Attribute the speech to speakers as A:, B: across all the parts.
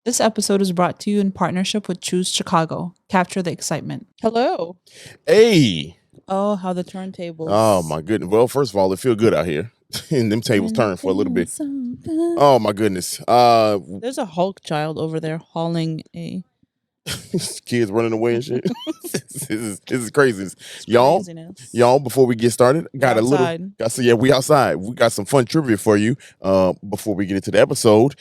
A: This episode is brought to you in partnership with Choose Chicago. Capture the excitement. Hello.
B: Hey.
A: Oh, how the turntables.
B: Oh my goodness. Well, first of all, it feel good out here. And them tables turn for a little bit. Oh my goodness.
A: There's a Hulk child over there hauling a
B: kids running away and shit. This is crazy. Y'all, before we get started, we outside. We got some fun trivia for you before we get into the episode.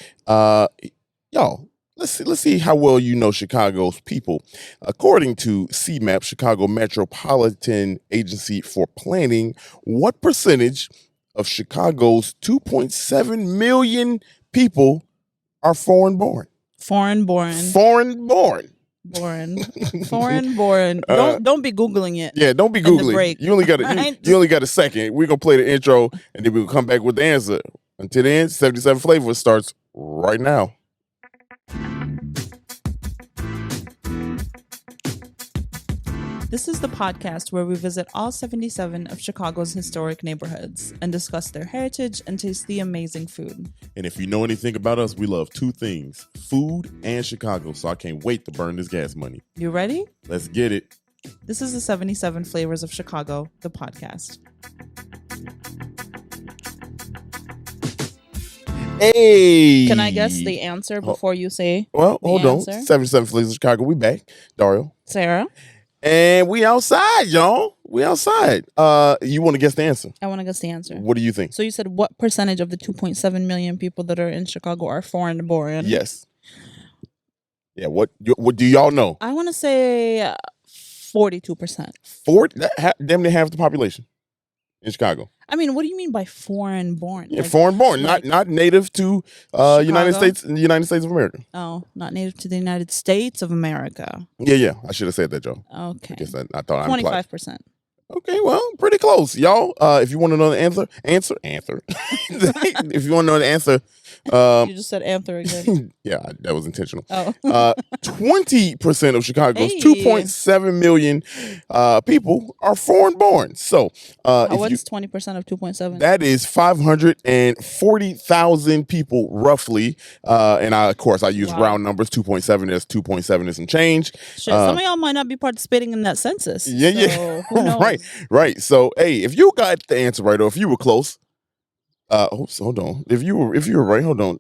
B: Y'all, let's see how well you know Chicago's people. According to CMAP, Chicago Metropolitan Agency for Planning, what percentage of Chicago's 2.7 million people are foreign born?
A: Foreign born. Don't be Googling it.
B: Yeah, don't be Googling. You only got you only got a second. We're gonna play the intro and then we'll come back with the answer. Until then, 77 Flavors starts right now.
A: This is the podcast where we visit all 77 of Chicago's historic neighborhoods and discuss their heritage and taste the amazing food.
B: And if you know anything about us, we love two things, food and Chicago, so I can't wait to burn this gas money.
A: You ready?
B: Let's get it.
A: This is the 77 Flavors of Chicago, the podcast.
B: Hey!
A: Can I guess the answer before you say
B: hold on. 77 Flavors of Chicago, we back. Dario.
A: Sara.
B: And we outside, y'all. We outside. You want to guess the answer?
A: I want to guess the answer.
B: What do you think?
A: So you said what percentage of the 2.7 million people that are in Chicago are foreign born?
B: Yes. Yeah, what do y'all know?
A: I want to say 42%.
B: Damn near half the population in Chicago.
A: I mean, what do you mean by foreign born?
B: Yeah, like, foreign born, not native to United States of America.
A: Oh, not native to the United States of America.
B: Yeah. I should have said that, Joe.
A: Okay.
B: I guess I thought
A: 25%.
B: Okay, well, pretty close, y'all. If you want to know the answer. If you want to know the answer,
A: you just said answer again.
B: Yeah, that was intentional.
A: Oh,
B: 20% of Chicago's 2.7 million people are foreign born. So,
A: what's 20% of 2.7?
B: That is 540,000 people, roughly. And of course, I use round numbers. 2.7 is 2.7 is some change.
A: Shit, some of y'all might not be participating in that census.
B: Yeah.
A: Who knows?
B: Right. So, hey, if you got the answer right, or if you were close, hold on. If you were right, hold on.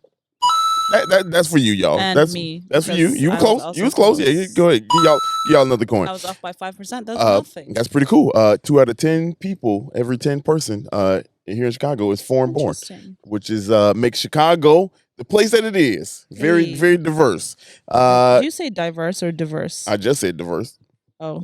B: That's for you, y'all.
A: And
B: that's
A: me.
B: That's for you. You were close. You was close. Yeah, go ahead. Give y'all another coin.
A: I was off by 5%. That's nothing.
B: That's pretty cool. 2 out of 10 people, every 10 person here in Chicago is foreign born, which is makes Chicago the place that it is. Very, very diverse.
A: Did you say diverse or diverse?
B: I just said diverse.
A: Oh.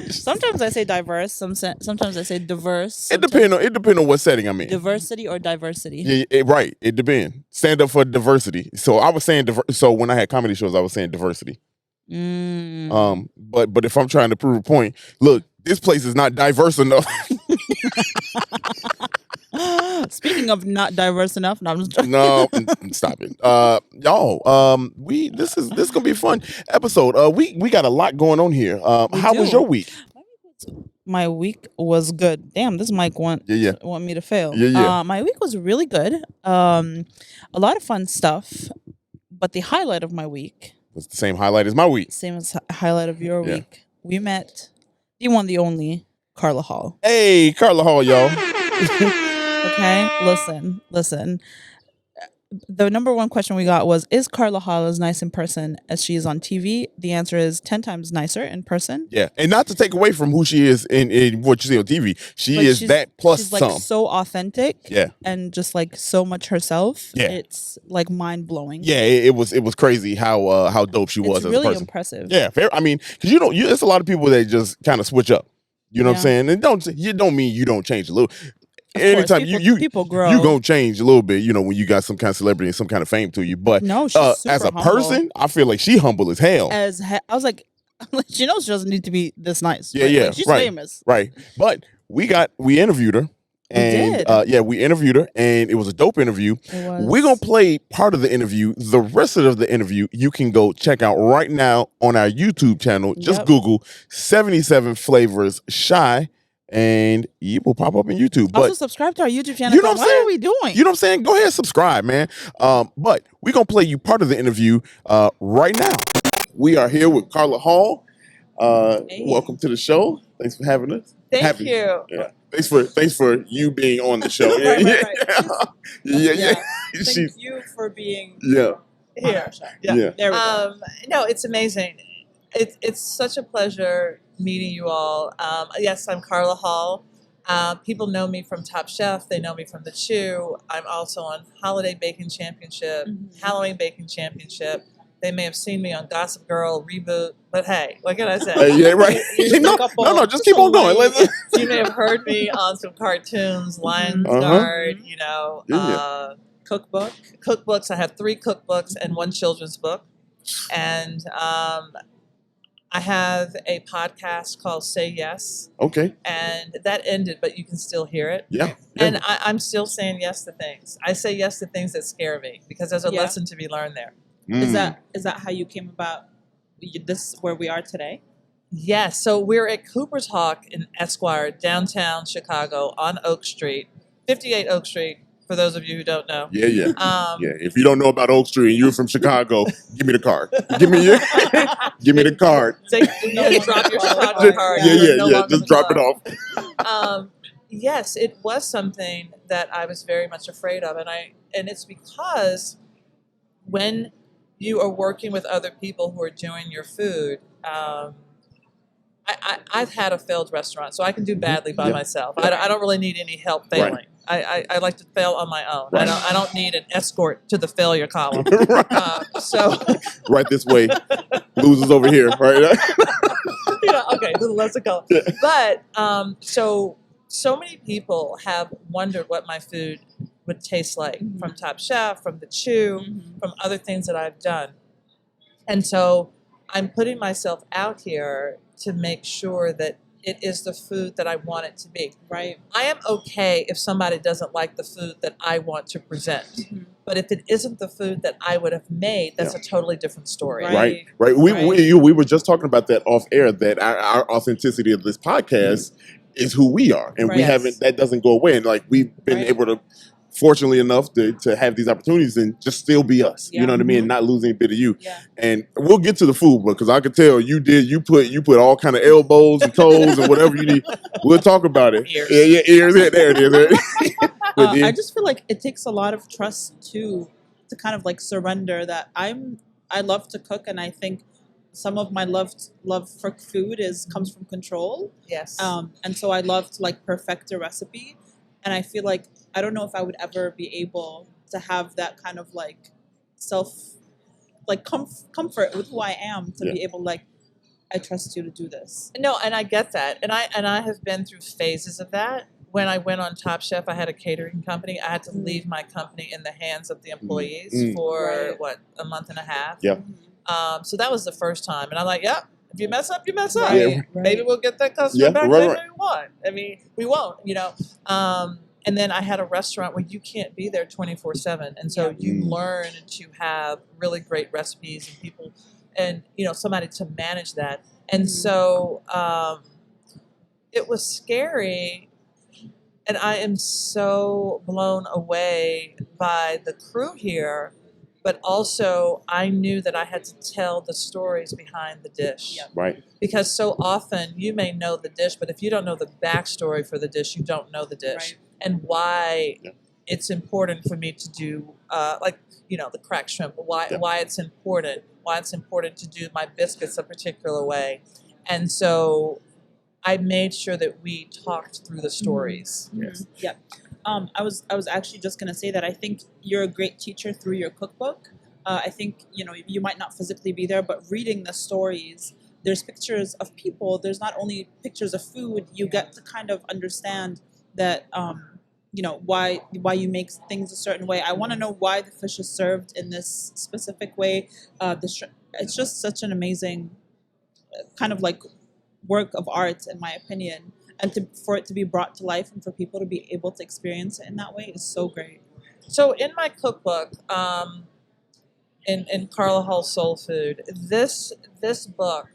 A: Sometimes I say diverse. Sometimes I say diverse.
B: It depends on what setting I'm in.
A: Diversity or diversity.
B: Yeah, right. It depends. Stand up for diversity. So I was saying so when I had comedy shows, I was saying diversity. But if I'm trying to prove a point, look, this place is not diverse enough.
A: Speaking of not diverse enough, no, I'm just joking.
B: No, stop it, y'all. This gonna be a fun episode. We got a lot going on here. How was your week?
A: My week was good. Damn, this mic want me to fail.
B: Yeah.
A: My week was really good. A lot of fun stuff, but the highlight of my week
B: was the same highlight as my week.
A: Same as highlight of your week. We met the one, the only Carla Hall.
B: Hey, Carla Hall, y'all.
A: Okay, listen. The number one question we got was, is Carla Hall as nice in person as she is on TV? The answer is 10 times nicer in person.
B: Yeah, and not to take away from who she is in what you see on TV. She's that plus
A: she's like
B: some.
A: So authentic.
B: Yeah.
A: And just like so much herself.
B: Yeah.
A: It's like mind blowing.
B: Yeah, it was crazy how dope she was as a person.
A: It's really impressive.
B: Yeah, I mean, because it's a lot of people that just kind of switch up. You know what I'm saying? And don't mean you don't change a little. Anytime
A: people grow,
B: you gonna change a little bit, when you got some kind of celebrity and some kind of fame to you. But
A: no, she's
B: as a
A: humble.
B: person, I feel like she humble as hell.
A: I was like, she knows she doesn't need to be this nice.
B: Yeah,
A: right?
B: yeah,
A: like, she's
B: right,
A: famous,
B: right? But we interviewed her. And we interviewed her, and it was a dope interview. We're gonna play part of the interview. The rest of the interview you can go check out right now on our YouTube channel. Just Google 77 Flavors Shy, and it will pop up on YouTube.
A: Also, subscribe to our YouTube channel.
B: You know what I'm saying?
A: What are we doing?
B: You know what I'm saying? Go ahead and subscribe, man. But we're going to play you part of the interview right now. We are here with Carla Hall. Welcome to the show. Thanks for having us.
C: Thank you.
B: Yeah. Thanks for you being on the show.
C: Right.
B: Yeah.
A: Thank you for being
C: here.
B: Yeah.
A: There we go.
C: No, it's amazing. It's such a pleasure meeting you all. Yes, I'm Carla Hall. People know me from Top Chef. They know me from the Chew. I'm also on Holiday Baking Championship, Halloween Baking Championship. They may have seen me on Gossip Girl, Reboot, but hey, what can I say?
B: Yeah, right. No, just keep on going.
C: You may have heard me on some cartoons, Lion's Guard, cookbooks. I have 3 cookbooks and 1 children's book. And I have a podcast called Say Yes.
B: Okay.
C: And that ended, but you can still hear it.
B: Yeah.
C: And I'm still saying yes to things. I say yes to things that scare me because there's a lesson to be learned there.
A: Is that how you came about this where we are today?
C: Yes. So we're at Cooper's Hawk in Esquire, downtown Chicago, on Oak Street, 58 Oak Street. For those of you who don't know.
B: Yeah. If you don't know about Oak Street and you're from Chicago, give me the card. Give me the card.
C: Drop your Chicago card.
B: Yeah. Just drop it off.
C: Yes, it was something that I was very much afraid of, and it's because when you are working with other people who are doing your food, I've had a failed restaurant, so I can do badly by myself. I don't really need any help failing.
B: Right.
C: I like to fail on my own.
B: Right.
C: I don't need an escort to the failure column. So
B: right this way, losers over here. Right.
C: Okay, let's go. But so many people have wondered what my food would taste like from Top Chef, from the Chew, from other things that I've done. And so I'm putting myself out here to make sure that it is the food that I want it to be.
A: Right.
C: I am okay if somebody doesn't like the food that I want to present. But if it isn't the food that I would have made, that's a totally different story.
B: Right. We were just talking about that off air, that our authenticity of this podcast is who we are. And we haven't, that doesn't go away. And like we've been able to, fortunately enough, to have these opportunities and just still be us. You know what I mean? And not lose any bit of you.
A: Yeah.
B: And we'll get to the food, because I could tell you put all kind of elbows and toes and whatever you need. We'll talk about it.
C: Ears.
B: Yeah, ears. There it is.
A: I just feel like it takes a lot of trust to kind of like surrender that I love to cook, and I think some of my love for food comes from control.
C: Yes.
A: And so I love to like perfect a recipe, and I feel like I don't know if I would ever be able to have that kind of like comfort with who I am to be able I trust you to do this.
C: No, and I get that, and I have been through phases of that. When I went on Top Chef, I had a catering company. I had to leave my company in the hands of the employees for a month and a half.
B: Yeah.
C: So that was the first time, and I'm like, yep. If you mess up, you mess up.
B: Yeah.
C: Maybe we'll get that customer back. Maybe we won't. I mean, we won't. And then I had a restaurant where you can't be there 24/7, and so you learn to have really great recipes and people, and somebody to manage that. And so it was scary. And I am so blown away by the crew here, but also I knew that I had to tell the stories behind the dish.
A: Yep.
B: Right.
C: Because so often you may know the dish, but if you don't know the backstory for the dish, you don't know the dish.
A: Right.
C: And why it's important for me to do, the cracked shrimp, why it's important to do my biscuits a particular way. And so I made sure that we talked through the stories.
B: Yes.
A: Yeah. I was actually just going to say that I think you're a great teacher through your cookbook. I think, you might not physically be there, but reading the stories, there's pictures of people. There's not only pictures of food. You get to kind of understand that, why you make things a certain way. I want to know why the fish is served in this specific way. It's just such an amazing kind of like work of art, in my opinion, and for it to be brought to life and for people to be able to experience it in that way is so great.
C: So in my cookbook, in Carla Hall Soul Food, this book,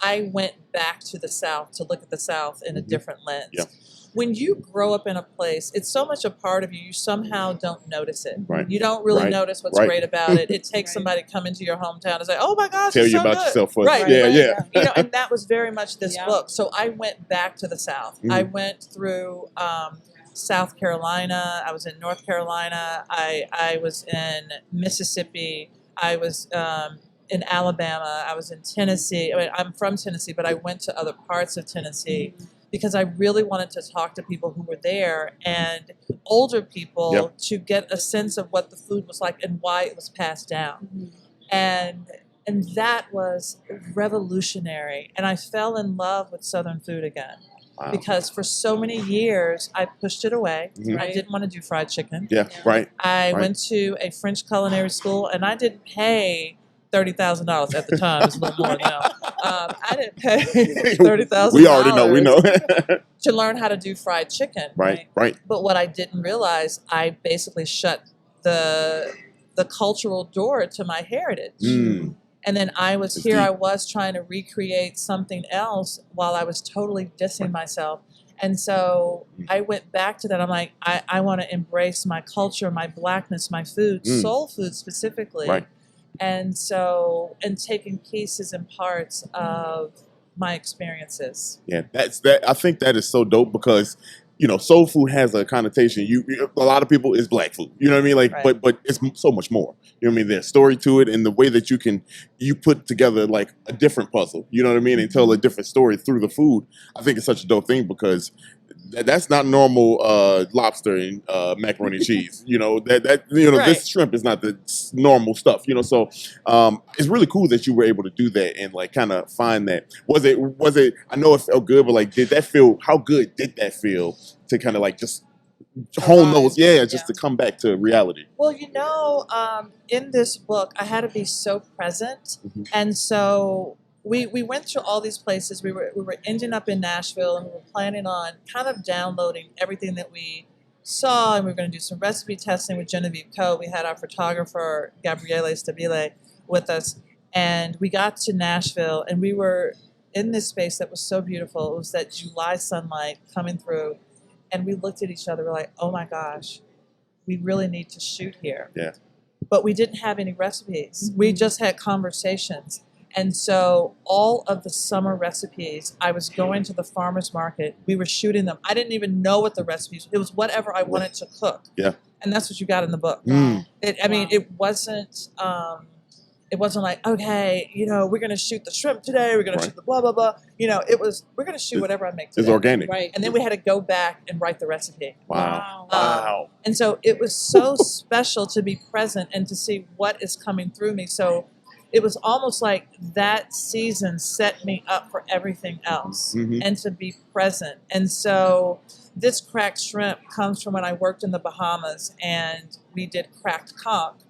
C: I went back to the South to look at the South in a different lens.
B: Yeah.
C: when you grow up in a place, it's so much a part of you, you somehow don't notice it.
B: Right.
C: You don't really notice what's great about it. It takes somebody to come into your hometown and say, oh my gosh,
B: tell
C: it's
B: you
C: so
B: about
C: good.
B: yourself first.
C: Right.
B: Yeah.
C: You know, and that was very much this book. So I went back to the South. I went through South Carolina. I was in North Carolina. I was in Mississippi. I was in Alabama. I was in Tennessee. I mean, I'm from Tennessee, but I went to other parts of Tennessee because I really wanted to talk to people who were there and older people to get a sense of what the food was like and why it was passed down. And that was revolutionary. And I fell in love with Southern food again. Wow. Because for so many years, I pushed it away. I didn't want to do fried chicken. I went to a French culinary school, and I didn't pay $30,000 at the time. It's a little more now. I didn't pay $30,000.
B: We already know. We know.
C: to learn how to do fried chicken.
B: Right.
C: But what I didn't realize, I basically shut the cultural door to my heritage. And then I was trying to recreate something else while I was totally dissing myself. And so I went back to that. I'm like, I want to embrace my culture, my blackness, my food, soul food specifically. And so, and taking pieces and parts of my experiences.
B: Yeah, I think that is so dope because, you know, soul food has a connotation. A lot of people is black food. You know what I mean? Like, but it's so much more. You know what I mean? There's story to it, and the way that you put together like a different puzzle. You know what I mean? And tell a different story through the food. I think it's such a dope thing because that's not normal lobster and macaroni and cheese. You know this shrimp is not the normal stuff. You know, so it's really cool that you were able to do that and like kind of find that. Was it? I know it felt good, but like, did that feel? How good did that feel to kind of like just hone those? Just to come back to reality.
C: Well, you know, in this book, I had to be so present, and so. We went to all these places. We were ending up in Nashville, and we were planning on kind of downloading everything that we saw, and we were going to do some recipe testing with Genevieve Coe. We had our photographer, Gabriele Stabile, with us, and we got to Nashville, and we were in this space that was so beautiful. It was that July sunlight coming through, and we looked at each other. We're like, oh my gosh, we really need to shoot here.
B: Yeah.
C: But we didn't have any recipes. We just had conversations. And so all of the summer recipes, I was going to the farmer's market. We were shooting them. I didn't even know what the recipes. It was whatever I wanted to cook.
B: Yeah.
C: And that's what you got in the book. I mean, it wasn't like, okay, you know, we're going to shoot the shrimp today. We're going to shoot the blah, blah, blah. You know, we're going to shoot whatever I make today.
B: It's organic.
C: And then we had to go back and write the recipe.
B: Wow.
C: And so it was so special to be present and to see what is coming through me. So it was almost like that season set me up for everything else and to be present. And so this cracked shrimp comes from when I worked in the Bahamas and we did cracked conch.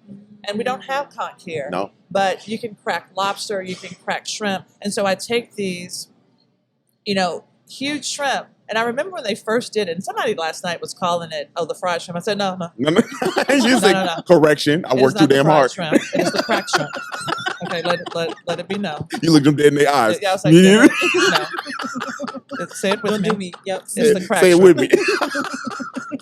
C: And we don't have conch here.
B: No.
C: But you can crack lobster, you can crack shrimp. And so I take these, you know, huge shrimp. And I remember when they first did it, and somebody last night was calling it, the fried shrimp. I said, no.
B: You said, correction, I worked too damn hard.
C: Shrimp. It is the cracked shrimp. Okay, let it be known.
B: You looked them dead in their eyes.
C: Yeah, I was like, no. Say it with
A: Don't
C: me.
A: do me. Yep.
C: It's the cracked
B: Say it
C: shrimp.
B: with me.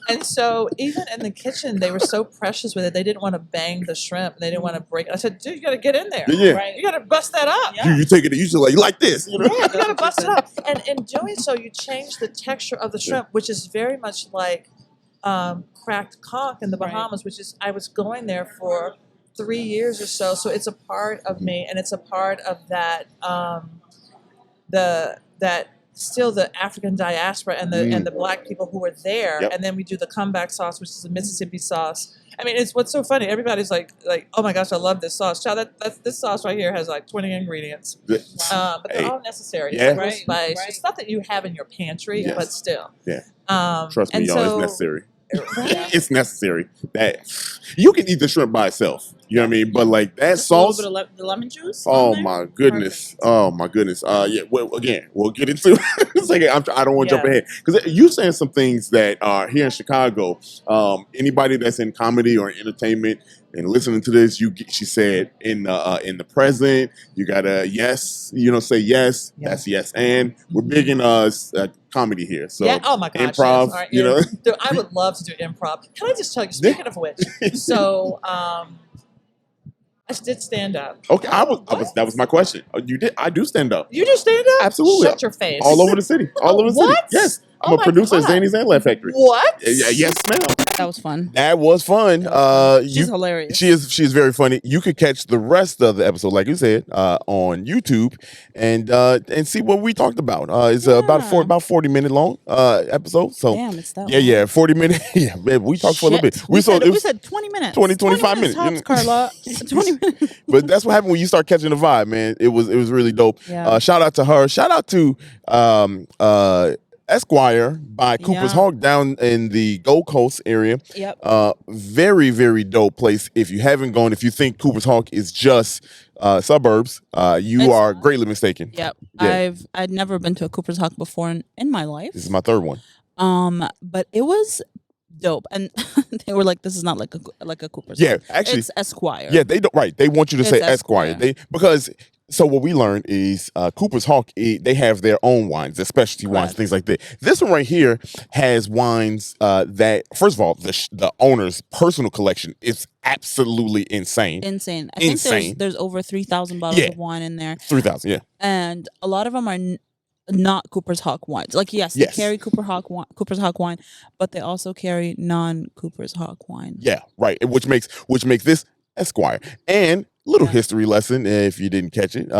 C: And so even in the kitchen, they were so precious with it. They didn't want to bang the shrimp. They didn't want to break it. I said, dude, you got to get in there.
B: Yeah.
C: You got to bust that up.
A: Yeah.
B: You take it, you should like this. You know?
C: Yeah, you got to bust it up. And in doing so, you change the texture of the shrimp, which is very much like cracked conch in the Bahamas, which is, I was going there for 3 years or so. So it's a part of me, and it's a part of that, still the African diaspora and the black people who were there. And then we do the comeback sauce, which is a Mississippi sauce. I mean, it's what's so funny. Everybody's like, oh my gosh, I love this sauce. Child, this sauce right here has like 20 ingredients, but they're all necessary.
B: Yeah.
C: It's spice. It's stuff that you have in your pantry, but still.
B: Yeah. Trust me, y'all, it's necessary. It's necessary that you can eat the shrimp by itself. You know what I mean? But like that
A: Just
B: sauce.
A: A little bit of the lemon juice.
B: Oh my goodness. Perfect. Oh my goodness. Yeah. Well, again, we'll get into it's like I don't want to jump ahead because you're saying some things that are here in Chicago. Anybody that's in comedy or entertainment and listening to this, she said in the present, you gotta say yes. That's yes, and we're big in comedy here. So
C: oh my gosh,
B: improv.
C: Yes. Right.
B: You know,
C: I would love to do improv. Can I just tell you? Speaking of which, so I did stand up.
B: Okay, that was my question. You did? I do stand up.
C: You do stand up?
B: Absolutely.
C: Shut your face.
B: All over the city. All over the city.
C: What?
B: Yes. I'm a producer at Zany's and Laugh Factory.
C: What?
B: Yes, ma'am.
A: That was fun.
B: That was fun.
A: She's hilarious.
B: She is very funny. You could catch the rest of the episode, like you said, on YouTube and see what we talked about. It's about 40-minute long episode. So
A: damn, it's that
B: long. 40 minutes. Yeah, man, we talked for a little bit.
A: We said 20 minutes.
B: 25 minutes.
A: Tops, Carla. 20 minutes.
B: But that's what happened when you start catching the vibe, man. It was really dope.
A: Yeah.
B: Shout out to her. Shout out to Esquire by Cooper's Hawk down in the Gold Coast area.
A: Yep.
B: Very, very dope place. If you haven't gone, if you think Cooper's Hawk is just suburbs, you are greatly mistaken.
A: Yep. Yeah. I'd never been to a Cooper's Hawk before in my life.
B: This is my third one.
A: But it was dope, and they were like, "This is not like a Cooper's."
B: Yeah,
A: Hawk.
B: actually,
A: it's Esquire.
B: Yeah, they don't. Right, they want you to say Esquire. Because. So what we learned is Cooper's Hawk, they have their own wines, their specialty wines, things like that. This one right here has wines that, first of all, the owner's personal collection is absolutely insane.
A: Insane. I think there's over 3,000 bottles of wine in there.
B: 3,000, yeah.
A: And a lot of them are not Cooper's Hawk wines. Like, yes, they carry Cooper's Hawk wine, but they also carry non-Cooper's Hawk wine.
B: Yeah, right. Which makes this Esquire. And little history lesson, if you didn't catch it.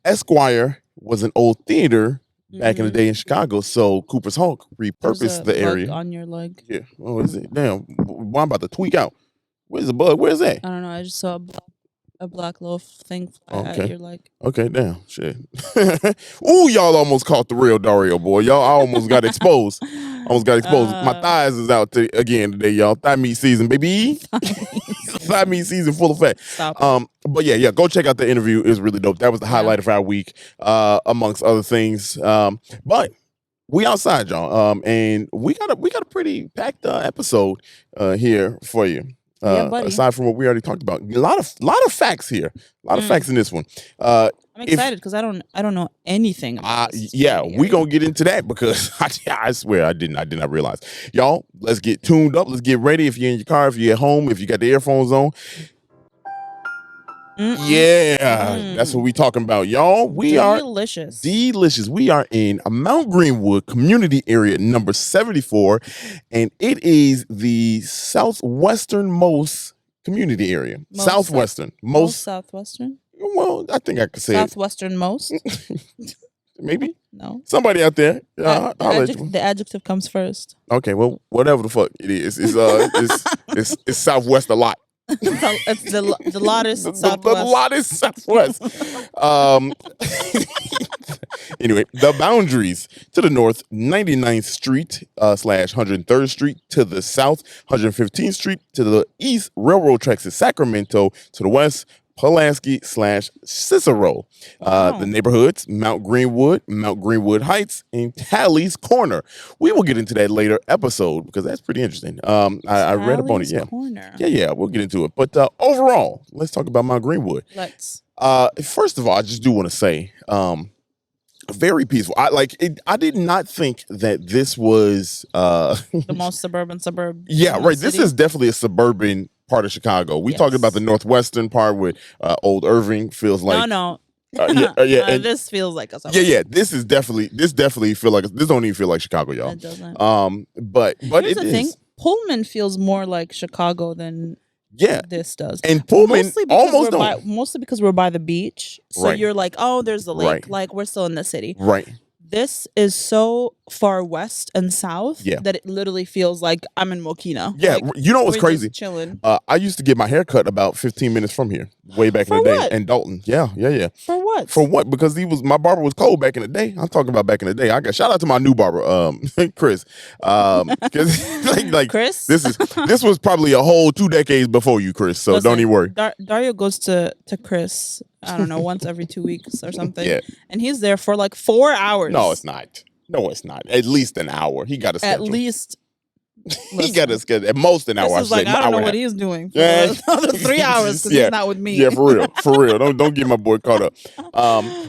B: Esquire was an old theater back in the day in Chicago, so Cooper's Hawk repurposed the area.
A: On your leg.
B: Yeah. Oh, is it? Damn. Well, I'm about to tweak out. Where's the bug? Where's that?
A: I don't know. I just saw a black little thing fly at your leg.
B: Okay, damn. Shit. Ooh, y'all almost caught the real Dario, boy. Y'all almost got exposed. My thighs is out again today, y'all. Thigh meat season, baby. Thigh meat season full effect. But yeah, go check out the interview. It was really dope. That was the highlight of our week, amongst other things. But we outside, y'all. And we got a pretty packed episode here for you. Aside from what we already talked about, a lot of facts here, a lot of facts in this one.
A: I'm excited because I don't know anything about this.
B: Yeah, we gonna get into that because I swear I did not realize. Y'all, let's get tuned up. Let's get ready. If you're in your car, if you're at home, if you got the earphones on. That's what we talking about, y'all. We are delicious. We are in a Mount Greenwood community area number 74, and it is the southwesternmost community area. Southwestern. Well, I think I could say
A: southwesternmost.
B: Maybe.
A: No.
B: Somebody out there.
A: The adjective comes first.
B: Okay, well, whatever the fuck it is, it's southwest a lot.
A: It's the loudest southwest.
B: The loudest southwest. Anyway, the boundaries: to the north, 99th Street / 103rd Street; to the south, 115th Street; to the east, railroad tracks in Sacramento; to the west, Pulaski / Cicero. The neighborhoods: Mount Greenwood Heights, and Talley's Corner. We will get into that later episode because that's pretty interesting. I read up on it. Yeah, we'll get into it. But overall, let's talk about Mount Greenwood.
A: Let's.
B: First of all, I just do want to say, very peaceful. I did not think that this was
A: the most suburban suburb.
B: Yeah, right. This is definitely a suburban part of Chicago. We talked about the northwestern part with Old Irving. Feels like
A: this feels like a suburb.
B: Yeah. This definitely feel like this don't even feel like Chicago, y'all.
A: It doesn't.
B: But
A: here's the thing. Pullman feels more like Chicago than this does.
B: And Pullman
A: mostly because we're by the beach. So you're like, oh, there's the lake. Like we're still in the city.
B: Right.
A: This is so far west and south
B: Yeah.
A: that it literally feels like I'm in Mokina.
B: Yeah,
A: Like,
B: you know what's
A: we're
B: crazy?
A: just chilling.
B: I used to get my hair cut about 15 minutes from here, way back in the day,
A: what?
B: in Dalton. Yeah.
A: For what?
B: For what? Because my barber was cold back in the day. I'm talking about back in the day. I got shout out to my new barber, Chris. 'Cause, like
A: Chris?
B: This was probably a whole 2 decades before you, Chris. So
A: Listen,
B: don't even worry.
A: Dario goes to Chris, I don't know, once every 2 weeks or something.
B: Yeah.
A: And he's there for like 4 hours.
B: No, it's not. At least an hour. He got a schedule.
A: At least.
B: He got a schedule. At most an hour.
A: This is like, I don't know what he's doing for
B: Yeah.
A: the other 3 hours because he's not with me.
B: Yeah, for real. Don't get my boy caught up.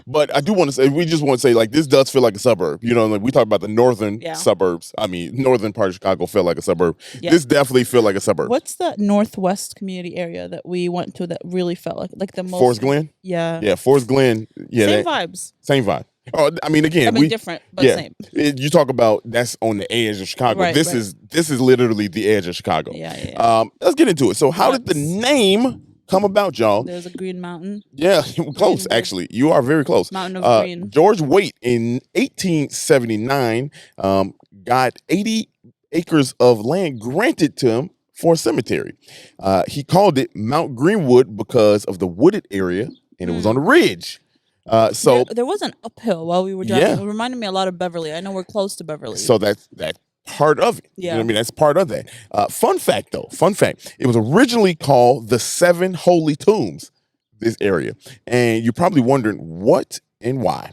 B: But I do want to say, we just want to say, like, this does feel like a suburb. You know, like we talk about the northern suburbs. I mean, northern part of Chicago felt like a suburb. Yeah. This definitely feel like a suburb.
A: What's the northwest community area that we went to that really felt like the most?
B: Forest Glen?
A: Yeah.
B: Yeah, Forest Glen. Yeah,
A: same vibes.
B: Same vibe. Oh, I mean, again,
A: different, but same.
B: You talk about that's on the edge of Chicago.
A: Right,
B: this is literally the edge of Chicago.
A: Yeah.
B: Let's get into it. So, how did the name come about, y'all?
A: There's a green mountain.
B: Yeah, close actually. You are very close.
A: Mountain of Green.
B: George Waite in 1879 got 80 acres of land granted to him for a cemetery. He called it Mount Greenwood because of the wooded area, and it was on a ridge. So
A: there was an uphill while we were driving. It reminded me a lot of Beverly. I know we're close to Beverly.
B: So that's part of it.
A: Yeah.
B: You know what I mean? That's part of that. Fun fact. It was originally called the Seven Holy Tombs, this area. And you're probably wondering what and why.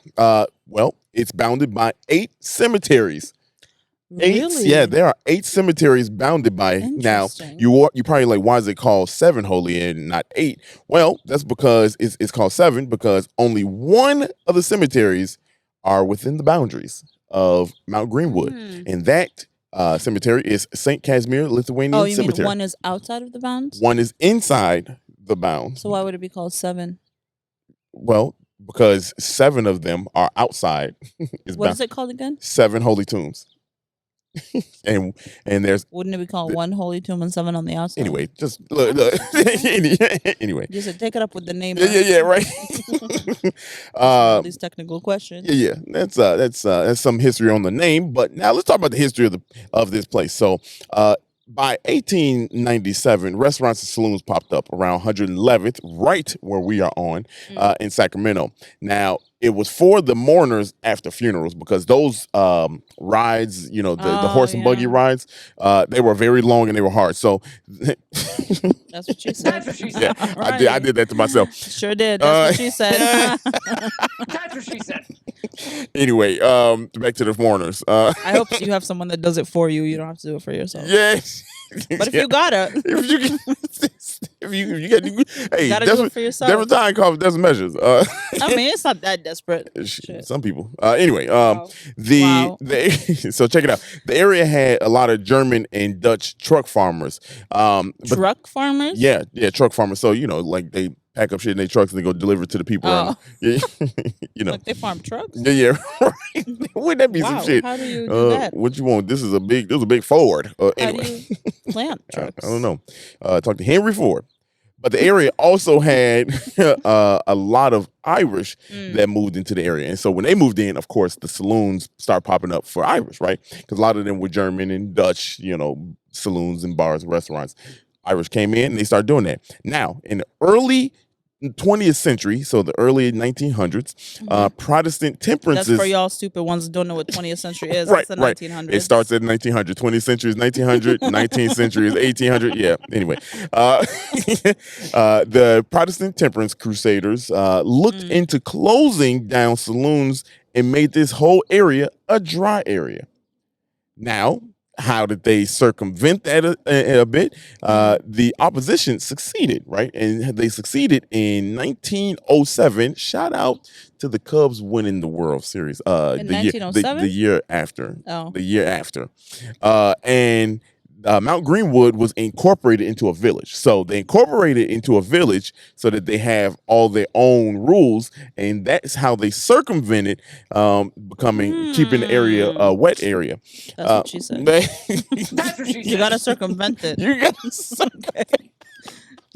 B: Well, it's bounded by 8 cemeteries.
A: Really?
B: There are 8 cemeteries bounded by. Now you probably like, why is it called 7 holy and not 8? Well, that's because it's called 7 because only one of the cemeteries are within the boundaries of Mount Greenwood, and that cemetery is St. Casimir Lithuanian
A: you
B: Cemetery.
A: mean one is outside of the bounds?
B: One is inside the bounds.
A: So why would it be called 7?
B: Well, because 7 of them are outside.
A: What is it called again?
B: 7 holy tombs. and there's
A: wouldn't it be called 1 holy tomb and 7 on the outside?
B: Anyway, just look. Anyway,
A: you said take it up with the name.
B: Yeah, right.
A: All these technical questions.
B: Yeah. That's some history on the name. But now let's talk about the history of this place. So, by 1897, restaurants and saloons popped up around 111th, right where we are on, in Sacramento. Now, it was for the mourners after funerals because those rides, the horse and buggy rides, they were very long and they were hard. So
A: that's what she said.
C: That's what she said.
B: Yeah, right. I did that to myself.
A: Sure did. That's what she said.
C: That's what she said.
B: Anyway, back to the mourners.
A: I hope you have someone that does it for you. You don't have to do it for yourself.
B: Yes.
A: But if you gotta,
B: if you get, hey,
A: you gotta do it for yourself.
B: Different time comes, different measures.
A: I mean, it's not that desperate. Shit.
B: Some people. Anyway, so check it out. The area had a lot of German and Dutch truck farmers.
A: Truck farmers?
B: Yeah, truck farmers. So like they pack up shit in their trucks and they go deliver it to the people. Yeah,
A: like they farm trucks.
B: Yeah, right. Wouldn't that be some shit?
A: How do you do that?
B: What you want? This is a big Ford. Anyway,
A: how do you plant trucks?
B: I don't know. Talk to Henry Ford. But the area also had a lot of Irish that moved into the area. And so when they moved in, of course, the saloons start popping up for Irish, right? Because a lot of them were German and Dutch, saloons and bars and restaurants. Irish came in and they started doing that. Now, in the early 20th century, so the early 1900s, Protestant temperance.
A: That's for y'all stupid ones that don't know what 20th century is.
B: Right,
A: That's the 1900s.
B: It starts at 1900. 20th century is 1900. 19th century is 1800. Yeah. Anyway, the Protestant temperance crusaders looked into closing down saloons and made this whole area a dry area. Now, how did they circumvent that a bit? The opposition succeeded, right? And they succeeded in 1907. Shout out to the Cubs winning the World Series.
A: In 1907?
B: The year after.
A: Oh.
B: The year after. And Mount Greenwood was incorporated into a village. So they incorporated into a village so that they have all their own rules, and that's how they circumvented keeping the area a wet area.
A: That's what she said.
C: That's what she said.
A: You gotta circumvent it.
B: You gotta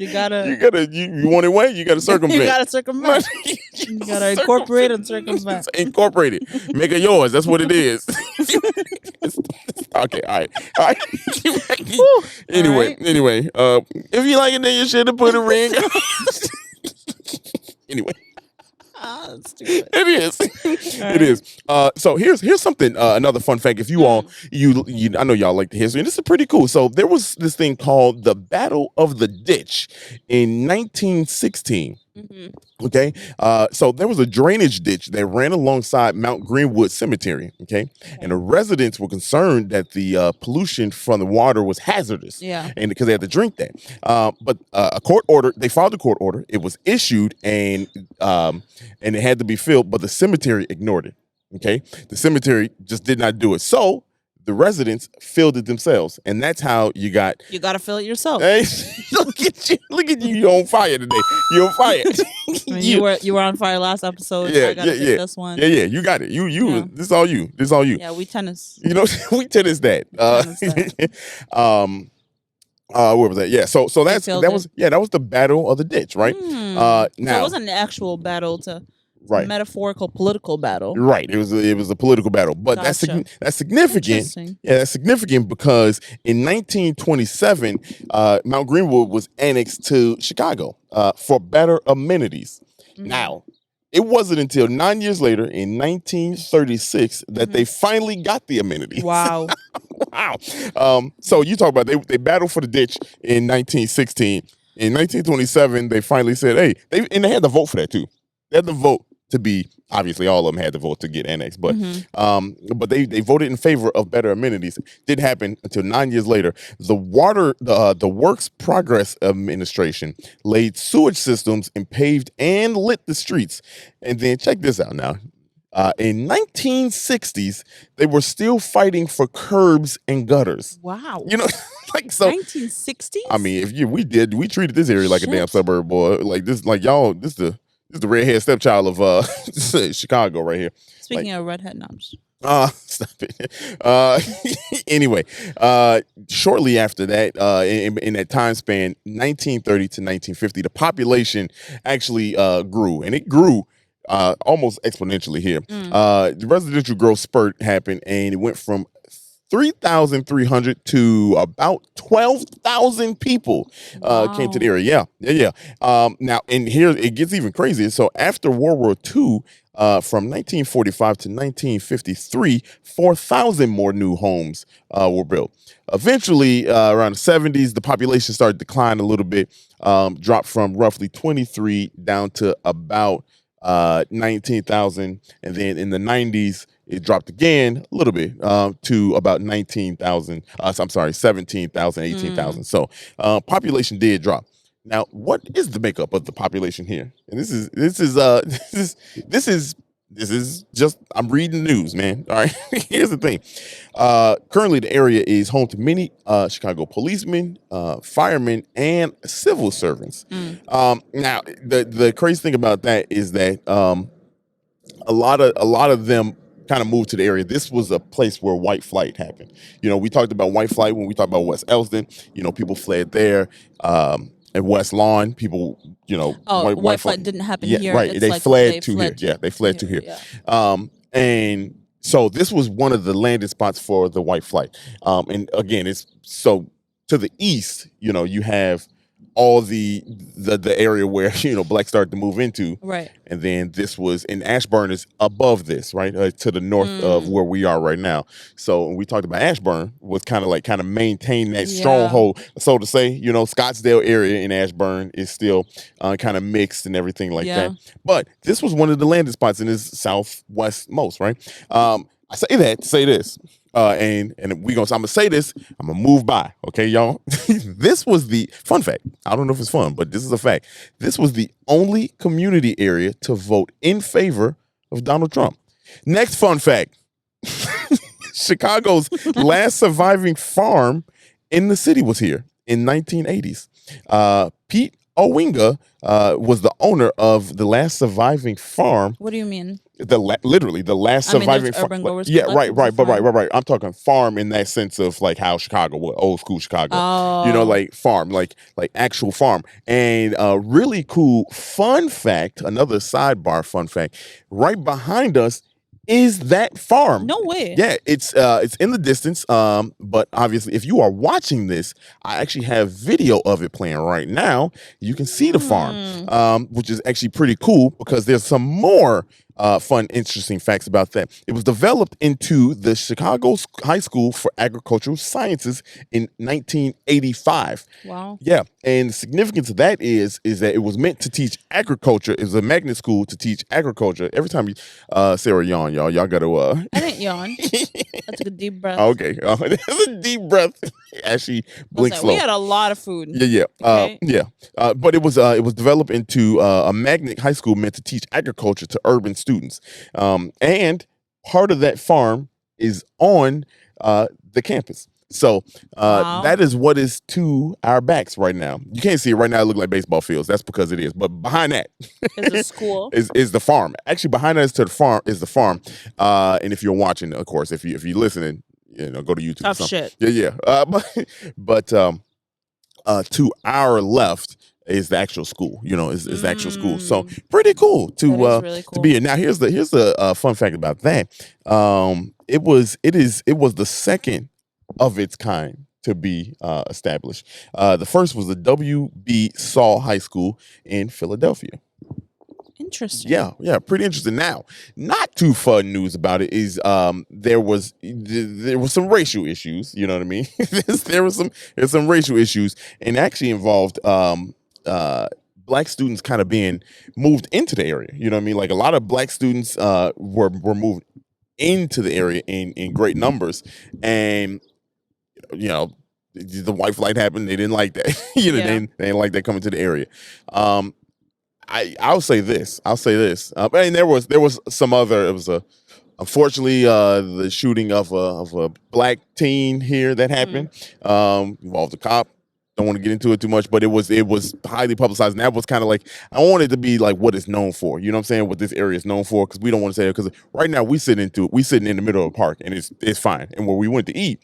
B: You want it way? You gotta circumvent.
A: You gotta circumvent. You gotta incorporate and circumvent.
B: Incorporate it. Make it yours. That's what it is. Okay, all right. Anyway, if you like it, then you should have put a ring. Anyway. It is. It is. So here's something. Another fun fact. If you all, I know y'all like the history, and this is pretty cool. So there was this thing called the Battle of the Ditch in 1916. Okay. So there was a drainage ditch that ran alongside Mount Greenwood Cemetery. Okay. And the residents were concerned that the pollution from the water was hazardous.
A: Yeah.
B: And because they had to drink that. But a court order, they filed a court order. It was issued and it had to be filled, but the cemetery ignored it. Okay. The cemetery just did not do it. So the residents filled it themselves, and that's how you got.
A: You got to fill it yourself.
B: Hey, look at you! You're on fire today. You're on fire.
A: I mean, you were on fire last episode.
B: Yeah,
A: I gotta take this one.
B: Yeah. You got it. You. This is all you.
A: Yeah, we tennis.
B: You know, we tennis that. Where was that? Yeah. So that was the Battle of the Ditch, right?
A: Now so it wasn't an actual battle
B: right.
A: Metaphorical political battle.
B: Right. It was a political battle. But
A: gotcha.
B: that's significant. Yeah, that's significant because in 1927, Mount Greenwood was annexed to Chicago for better amenities. Now, it wasn't until 9 years later in 1936 that they finally got the amenities.
A: Wow.
B: Wow. So you talk about they battled for the ditch in 1916. In 1927, they finally said, hey, they had to vote for that too. They had to vote to be, obviously all of them had to vote to get annexed, but they voted in favor of better amenities. Didn't happen until 9 years later. The Works Progress Administration laid sewage systems and paved and lit the streets. And then check this out now. In 1960s, they were still fighting for curbs and gutters.
A: Wow.
B: You know, like so.
A: 1960s?
B: I mean, we treated this area like a damn suburb, boy. Like this, like y'all, this is the redhead stepchild of Chicago right here.
A: Speaking of redhead knobs.
B: Stop it. Anyway, shortly after that, in that time span, 1930 to 1950, the population actually grew, and it grew almost exponentially here. The residential growth spurt happened, and it went from 3,300 to about 12,000 people came to the area. Yeah. Now, and here it gets even crazier. So after World War II, from 1945 to 1953, 4,000 more new homes were built. Eventually, around the 70s, the population started to decline a little bit, dropped from roughly 23 down to about 19,000. And then in the 90s, it dropped again a little bit to about 19,000. I'm sorry, 17,000, 18,000. So population did drop. Now, what is the makeup of the population here? And this is just, I'm reading the news, man. All right. Here's the thing. Currently, the area is home to many Chicago policemen, firemen, and civil servants. Now, the crazy thing about that is that a lot of them kind of moved to the area. This was a place where white flight happened. You know, we talked about white flight when we talked about West Elston. You know, people fled there. At West Lawn, people, you know,
A: white flight didn't happen here.
B: Right. They fled to here. Yeah, they fled to here. Yeah. And so this was one of the landing spots for the white flight. And again, it's so to the east, you know, you have all the area where, you know, blacks started to move into.
A: Right.
B: And then this was in Ashburn is above this, right? To the north of where we are right now. So when we talked about Ashburn was kind of maintain that stronghold, so to say. You know, Scottsdale area in Ashburn is still kind of mixed and everything like that. But this was one of the landing spots in this southwest most, right? I say that to say this. And I'm gonna say this, I'm gonna move by, okay, y'all? This was the fun fact. I don't know if it's fun, but this is a fact. This was the only community area to vote in favor of Donald Trump. Next fun fact. Chicago's last surviving farm in the city was here in 1980s. Pete Owinga was the owner of the last surviving farm.
A: What do you mean?
B: Literally the last surviving farm. Yeah, right. I'm talking farm in that sense of like how Chicago was, old school Chicago.
A: Oh.
B: You know, like farm, like actual farm. And really cool fun fact, another sidebar fun fact, right behind us is that farm.
A: No way.
B: Yeah, it's in the distance. But obviously, if you are watching this, I actually have video of it playing right now. You can see the farm, which is actually pretty cool because there's some more fun, interesting facts about that. It was developed into the Chicago High School for Agricultural Sciences in 1985.
A: Wow.
B: Yeah, and the significance of that is that it was meant to teach agriculture. It was a magnet school to teach agriculture. Every time you, Sara, yawn, y'all got to.
A: I didn't yawn. That's a good deep breath.
B: Okay, that's a deep breath. As she blinks slow.
A: We had a lot of food.
B: Yeah.
A: Okay?
B: But it was developed into a magnet high school meant to teach agriculture to urban students. And part of that farm is on the campus. So that is what is to our backs right now. You can't see it right now. It looks like baseball fields. That's because it is. But behind that
A: is the school.
B: is the farm. Actually, behind us to the farm is the farm. And if you're watching, of course, if you're listening, you know, go to YouTube.
A: Tough shit.
B: Yeah. But to our left is the actual school. You know, is the actual school. So pretty cool to
A: really cool.
B: to be here. Now here's the fun fact about that. It was the second of its kind to be established. The first was the W.B. Saul High School in Philadelphia.
A: Interesting.
B: Yeah, pretty interesting. Now, not too fun news about it is there was some racial issues. You know what I mean? There's some racial issues, and actually involved black students kind of being moved into the area. You know what I mean? Like a lot of black students were moved into the area in great numbers, and you know, the white flight happened. They didn't like that. They didn't like that coming to the area. I'll say this. And there was some other. It was unfortunately the shooting of a black teen here that happened. Involved a cop. Don't want to get into it too much, but it was highly publicized, and that was kind of like, I want it to be like what it's known for. You know what I'm saying? What this area is known for, because we don't want to say it, because right now we sitting in the middle of a park, and it's fine. And where we went to eat,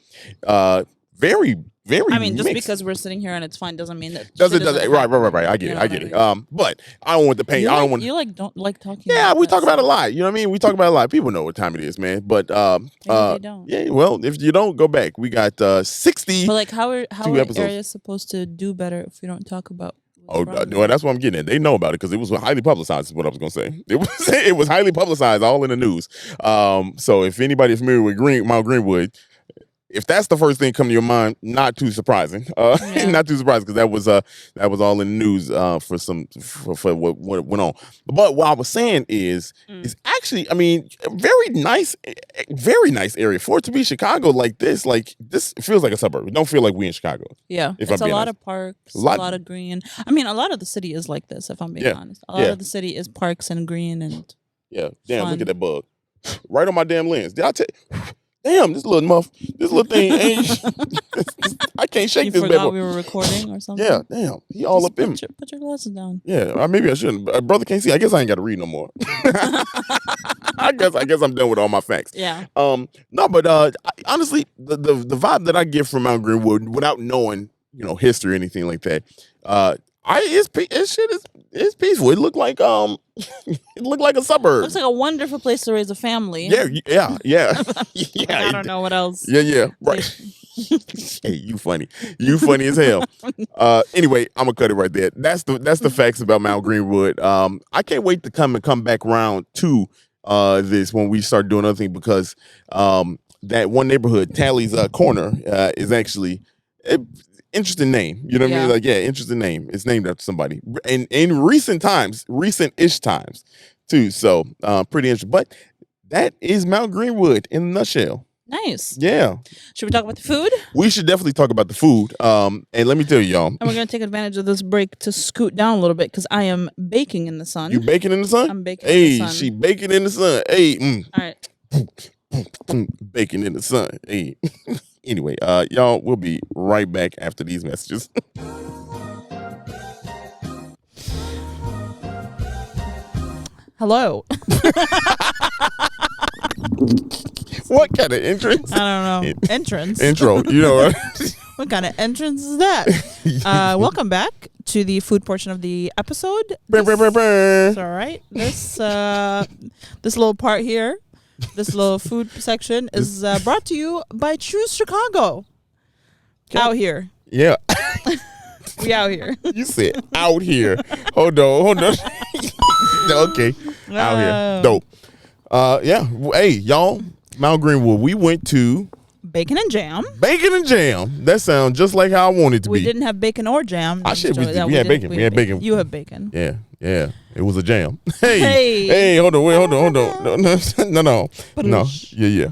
B: very
A: I mean, just
B: mixed.
A: because we're sitting here and it's fine doesn't mean that.
B: Right. I get it. But I don't want the pain. I don't want.
A: You don't like talking.
B: Yeah, we talk about it a lot. You know what I mean? We talk about it a lot. People know what time it is, man. But
A: maybe they don't.
B: Yeah. Well, if you don't, go back. We got 60.
A: But like, how are
B: episodes.
A: areas supposed to do better if we don't talk about?
B: Oh, no, that's what I'm getting at. They know about it because it was highly publicized. Is what I was gonna say. It was highly publicized, all in the news. So if anybody is familiar with Mount Greenwood, if that's the first thing come to your mind, not too surprising. Not too surprising, because that was all in the news for what went on. But what I was saying is actually, I mean, very nice area for it to be Chicago like this. Like this feels like a suburb. It don't feel like we in Chicago.
A: Yeah, it's a lot of parks, a lot of green. I mean, a lot of the city is like this. If I'm being honest, a lot of the city is parks and green and
B: Damn, look at that bug right on my damn lens. Did I tell? Damn, this little thing ain't. I can't shake this. You
A: forgot we were recording or something?
B: Yeah, damn. He all up in.
A: Put your glasses down.
B: Yeah, maybe I shouldn't. Brother can't see. I guess I ain't got to read no more. I guess I'm done with all my facts.
A: Yeah.
B: No, but honestly, the vibe that I get from Mount Greenwood, without knowing, history or anything like that, it's peaceful. It looked like a suburb.
A: Looks like a wonderful place to raise a family.
B: Yeah.
A: I don't know what else.
B: Yeah. Right. Hey, you funny as hell. Anyway, I'm gonna cut it right there. That's the facts about Mount Greenwood. I can't wait to come back around to this when we start doing other things, because that one neighborhood, Tally's Corner, is actually interesting name. You know what I mean? Like, interesting name. It's named after somebody. And in recent-ish times, too. So, pretty interesting. But that is Mount Greenwood in a nutshell.
A: Nice.
B: Yeah.
A: Should we talk about the food?
B: We should definitely talk about the food. And let me tell you, y'all.
A: And we're going to take advantage of this break to scoot down a little bit, because I am baking in the sun.
B: You baking in the sun?
A: I'm baking in the sun.
B: Hey, she baking in the sun. Hey.
A: All right.
B: Baking in the sun. Hey. Anyway, y'all, we'll be right back after these messages.
A: Hello.
B: What kind of entrance?
A: I don't know. Entrance.
B: Intro. You know what?
A: What kind of entrance is that? Welcome back to the food portion of the episode. It's all right. This little part here, this little food section is brought to you by Choose Chicago. Okay. Out here.
B: Yeah.
A: We out here.
B: You said out here. Hold on. Okay. Out here. Dope. Yeah. Hey, y'all. Mount Greenwood. We went to
A: Bacon and Jam.
B: Bacon and Jam. That sounds just like how I want it to be.
A: We didn't have bacon or jam.
B: We had bacon. We had bacon.
A: You have bacon.
B: Yeah. It was a jam. Hey. Hold on. No. Yeah.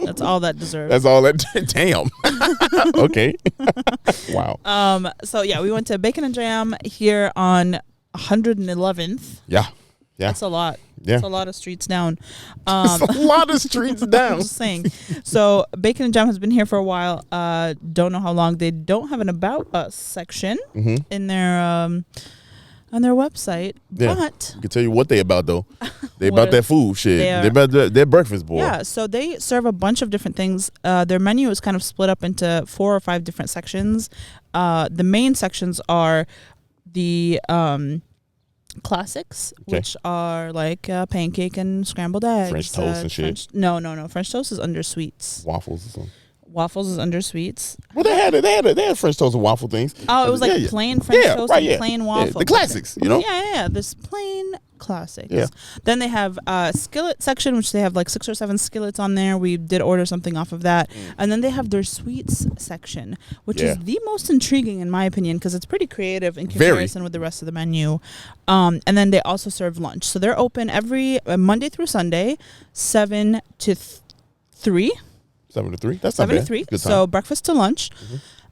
A: That's all that deserves.
B: That's all that. Damn. Okay. Wow.
A: So yeah, we went to Bacon and Jam here on 111th.
B: Yeah.
A: That's a lot.
B: Yeah.
A: That's a lot of streets down.
B: That's a lot of streets down.
A: I'm just saying. So Bacon and Jam has been here for a while. Don't know how long. They don't have an About Us section in their on their website.
B: Yeah.
A: But
B: I can tell you what they about though. They about that food shit. They about their breakfast boy.
A: Yeah. So they serve a bunch of different things. Their menu is kind of split up into 4 or 5 different sections. The main sections are the classics, which are like pancake and scrambled eggs,
B: French toast and shit.
A: No. French toast is under sweets.
B: Waffles or something.
A: Waffles is under sweets.
B: Well, they had French toast and waffle things.
A: Oh, it was like plain French toast and plain waffle.
B: The classics, you know.
A: Yeah. This plain classics.
B: Yeah.
A: Then they have a skillet section, which they have like 6 or 7 skillets on there. We did order something off of that. And then they have their sweets section, which is the most intriguing in my opinion because it's pretty creative in comparison with the rest of the menu. And then they also serve lunch. So they're open every Monday through Sunday, 7 to 3.
B: 7 to 3. That's not
A: 7
B: bad.
A: to 3.
B: Good time.
A: So breakfast to lunch.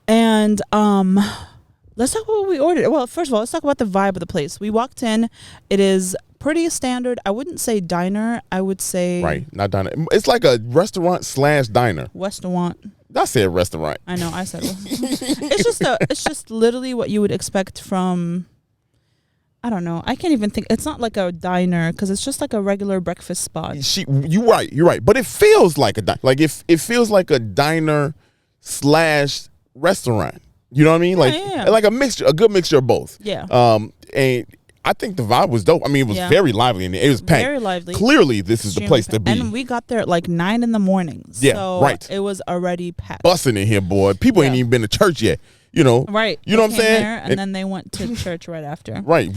A: And let's talk about what we ordered. Well, first of all, let's talk about the vibe of the place. We walked in. It is pretty standard. I wouldn't say diner. I would say
B: not diner. It's like a restaurant / diner.
A: Restaurant.
B: I said restaurant.
A: I know. I said it's just literally what you would expect from. I don't know. I can't even think. It's not like a diner because it's just like a regular breakfast spot.
B: You're right. But it feels like a diner. Like it feels like a diner / restaurant. You know what I mean? Like a mixture, a good mixture of both.
A: Yeah.
B: And I think the vibe was dope. I mean, it was very lively and it was packed.
A: Very lively.
B: Clearly, this is the place to be.
A: And we got there at like 9 in the morning.
B: Yeah,
A: so
B: right.
A: It was already packed.
B: Busting in here, boy. People ain't even been to church yet. You know,
A: right?
B: You know what I'm saying?
A: And then they went to church right after.
B: Right.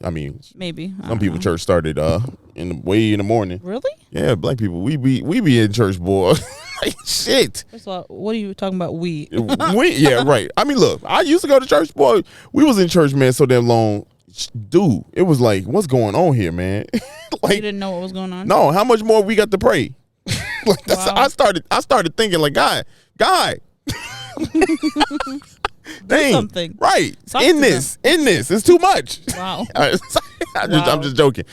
B: I mean,
A: maybe
B: some people church started way in the morning.
A: Really?
B: Yeah, black people. We be in church, boy. Like shit.
A: First of all, what are you talking about?
B: Yeah, right. I mean, look, I used to go to church, boy. We was in church, man, so damn long. Dude, it was like, what's going on here, man?
A: Like, you didn't know what was going on?
B: No, how much more we got to pray? Like that's I started thinking like, God. Dang,
A: something.
B: Right. In this. It's too much.
A: Wow.
B: I'm just joking.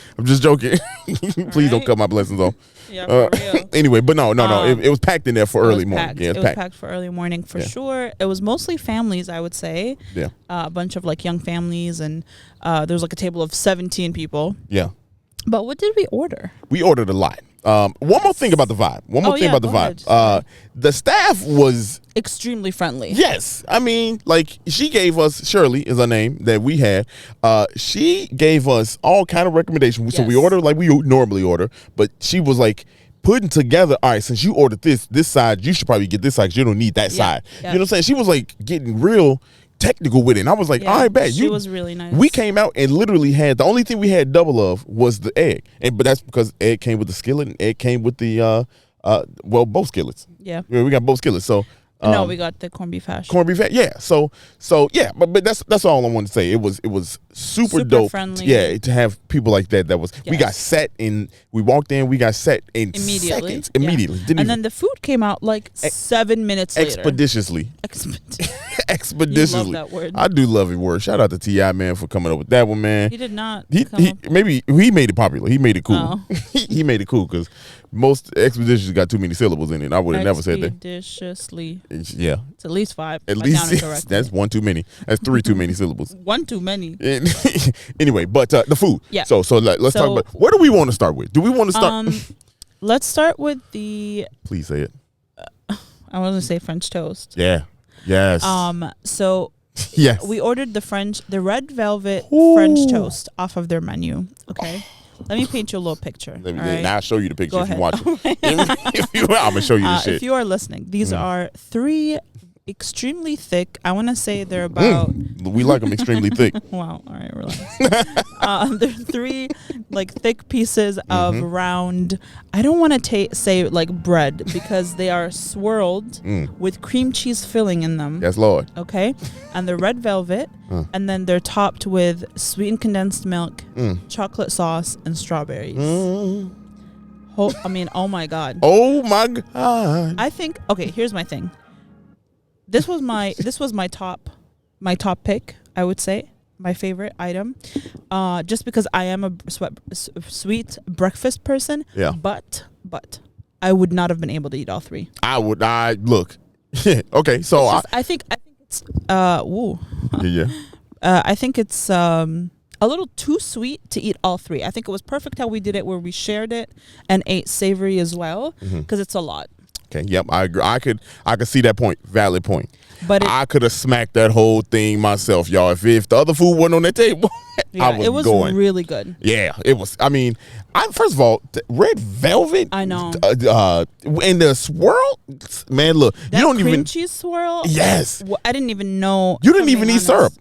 B: Please don't cut my blessings off.
A: Yeah, for real.
B: Anyway, but no. It was packed in there for early morning. Yeah,
A: it was packed for early morning for sure. It was mostly families, I would say.
B: Yeah.
A: A bunch of like young families, and there was like a table of 17 people.
B: Yeah.
A: But what did we order?
B: We ordered a lot. One more thing about the vibe. The staff was
A: extremely friendly.
B: Yes. I mean, like she gave us, Shirley is her name that we had. She gave us all kind of recommendations. So we ordered like we normally order, but she was like putting together, all right, since you ordered this side, you should probably get this side because you don't need that side. Yeah. You know what I'm saying? She was like getting real technical with it. And I was like, all right, bet.
A: She was really nice.
B: We came out and literally had, the only thing we had double of was the egg. But that's because egg came with the skillet and egg came with the, both skillets.
A: Yeah.
B: We got both skillets. So.
A: No, we got the corned beef hash.
B: Corned beef hash, yeah. So yeah, but that's all I wanted to say. It was super dope.
A: Friendly.
B: Yeah, to have people like that. That was we got set in. We walked in. We got set in
A: immediately.
B: Seconds. Immediately.
A: And then the food came out like 7 minutes later.
B: Expeditiously. expeditiously.
A: You love that word.
B: I do love your word. Shout out to T.I., man, for coming up with that one, man.
A: He did not.
B: Maybe he made it popular. He made it cool.
A: Oh.
B: He made it cool because most expeditiously got too many syllables in it. I would have never said that.
A: Expeditiously.
B: Yeah.
A: It's at least 5.
B: At least that's one too many. That's 3 too many syllables.
A: One too many.
B: Anyway, but the food.
A: Yeah.
B: So let's talk about, what do we want to start with? Do we want to start?
A: Let's start with the.
B: Please say it.
A: I want to say French toast.
B: Yeah. Yes.
A: So.
B: Yes.
A: We ordered the red velvet French toast off of their menu. Okay. Let me paint you a little picture.
B: I'll show you the picture if you watch it. I'm gonna show you the shit.
A: If you are listening, these are 3 extremely thick. I want to say they're about.
B: We like them extremely thick.
A: Wow. All right, relax. They're 3 like thick pieces of round. I don't want to say like bread because they are swirled with cream cheese filling in them.
B: Yes, Lord.
A: Okay, and they're red velvet, and then they're topped with sweetened condensed milk, chocolate sauce, and strawberries. Oh my God.
B: Oh my God.
A: I think. Okay, here's my thing. This was my top pick, I would say, my favorite item, just because I am a sweet breakfast person.
B: Yeah.
A: But I would not have been able to eat all 3.
B: I look. Okay, so
A: I think it's
B: yeah.
A: I think it's a little too sweet to eat all 3. I think it was perfect how we did it, where we shared it and ate savory as well, because it's a lot.
B: Okay. Yep. I agree. I could see that point. Valid point.
A: But
B: I could have smacked that whole thing myself, y'all. If the other food wasn't on that table,
A: it was
B: going.
A: really good.
B: Yeah, it was. I mean, first of all, red velvet.
A: I know.
B: And the swirl, man. Look,
A: that
B: you don't
A: cream
B: even
A: cheese swirl.
B: Yes.
A: I didn't even know.
B: You didn't even need syrup.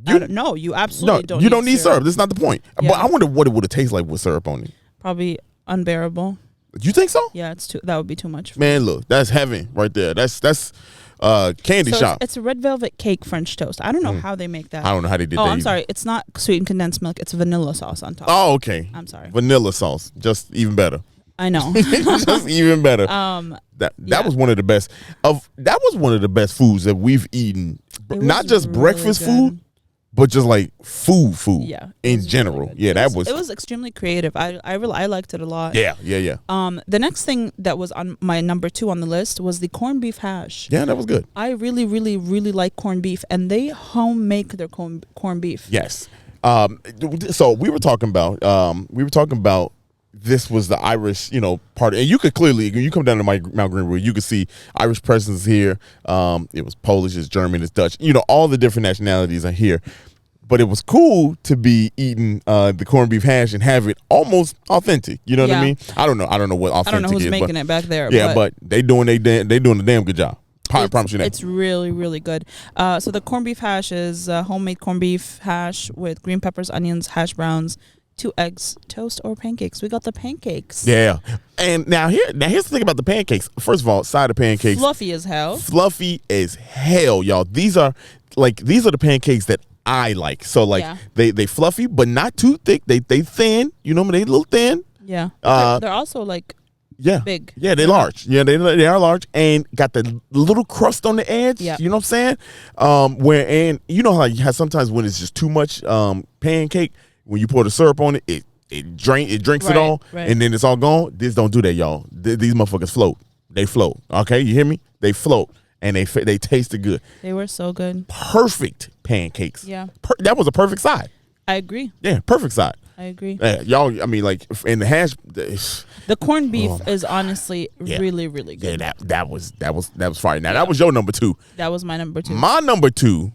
A: No, you absolutely don't.
B: You don't need syrup. That's not the point.
A: Yeah.
B: But I wonder what it would have tasted like with syrup on it.
A: Probably unbearable.
B: You think so?
A: Yeah, that would be too much.
B: Man, look, that's heaven right there. That's candy shop.
A: It's a red velvet cake French toast. I don't know how they make that.
B: I don't know how they did that.
A: Oh, I'm sorry. It's not sweetened condensed milk. It's vanilla sauce on top.
B: Oh, okay.
A: I'm sorry.
B: Vanilla sauce, just even better.
A: I know.
B: Just even better. That was one of the best that was one of the best foods that we've eaten. Not just really breakfast food, but just like food.
A: Yeah.
B: In general.
A: Really
B: yeah,
A: it was extremely creative. I liked it a lot.
B: Yeah.
A: The next thing that was on my number 2 on the list was the corned beef hash.
B: Yeah, that was good.
A: I really, really, really like corned beef, and they home make their corned beef.
B: Yes. So we were talking about this was the Irish, part, and you could clearly, when you come down to Mount Greenwood, you could see Irish presence here. It was Polish, it's German, it's Dutch. All the different nationalities are here. But it was cool to be eating the corned beef hash and have it almost authentic. You know what I mean? I don't know what authentic is.
A: I don't know who's making it back there.
B: Yeah, but they doing a damn good job. I promise you that.
A: It's really, really good. So the corned beef hash is homemade corned beef hash with green peppers, onions, hash browns, 2 eggs, toast, or pancakes. We got the pancakes.
B: Yeah. And now here's the thing about the pancakes. First of all, side of pancakes.
A: Fluffy as hell.
B: Fluffy as hell, y'all. These are the pancakes that I like. So they fluffy, but not too thick. They thin. They a little thin.
A: Yeah. They're also big.
B: Yeah, they're large. Yeah, they are large and got the little crust on the edge.
A: Yeah.
B: You know what I'm saying? And you know how you have sometimes when it's just too much pancake, when you pour the syrup on it drinks it all, and then it's all gone. This don't do that, y'all. These motherfuckers float. They float. Okay, you hear me? They float. And they tasted good.
A: They were so good.
B: Perfect pancakes.
A: Yeah.
B: That was a perfect side.
A: I agree.
B: Yeah, perfect side.
A: I agree.
B: Y'all, I mean, in the hash.
A: The corned beef is honestly really, really good.
B: Yeah, that was fire. Now, that was your number 2.
A: That was my number 2.
B: My number 2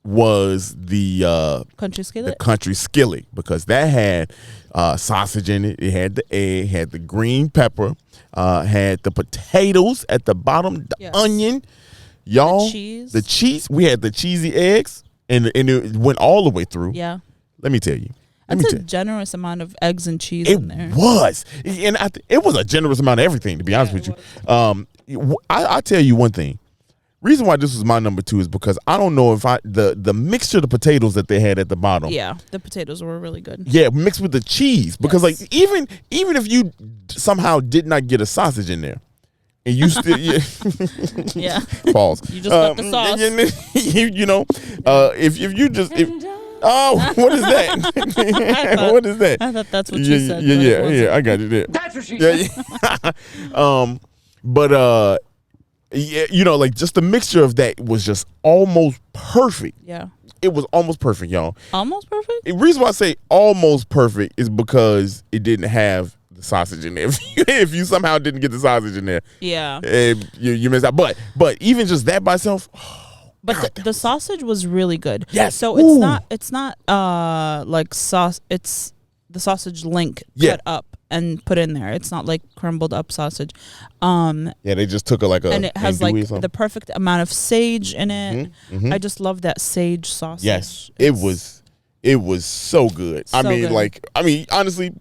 B: was the
A: country skillet.
B: The country skillet, because that had sausage in it. It had the egg, had the green pepper, had the potatoes at the bottom, the onion. Y'all, the cheese. We had the cheesy eggs, and it went all the way through.
A: Yeah.
B: Let me tell you.
A: That's a generous amount of eggs and cheese in there.
B: It was. And it was a generous amount of everything, to be honest with you. I'll tell you one thing. Reason why this was my number 2 is because I don't know if the mixture of the potatoes that they had at the bottom.
A: Yeah, the potatoes were really good.
B: Yeah, mixed with the cheese. Because even if you somehow did not get a sausage in there, and you still
A: Yeah.
B: Pause.
A: You just got the sauce.
B: If you just what is that? What is that?
A: I thought that's what you said.
B: Yeah. I got it there.
D: That's what she said.
B: But like just the mixture of that was just almost perfect.
A: Yeah.
B: It was almost perfect, y'all.
A: Almost perfect?
B: The reason why I say almost perfect is because it didn't have the sausage in there. If you somehow didn't get the sausage in there,
A: yeah,
B: you missed out. But even just that by itself.
A: But the sausage was really good.
B: Yes.
A: So it's not like sauce. It's the sausage link cut up and put in there. It's not like crumbled up sausage.
B: They just took
A: and it has like the perfect amount of sage in it. I just love that sage sausage.
B: Yes, it was so good.
A: So good.
B: Honestly,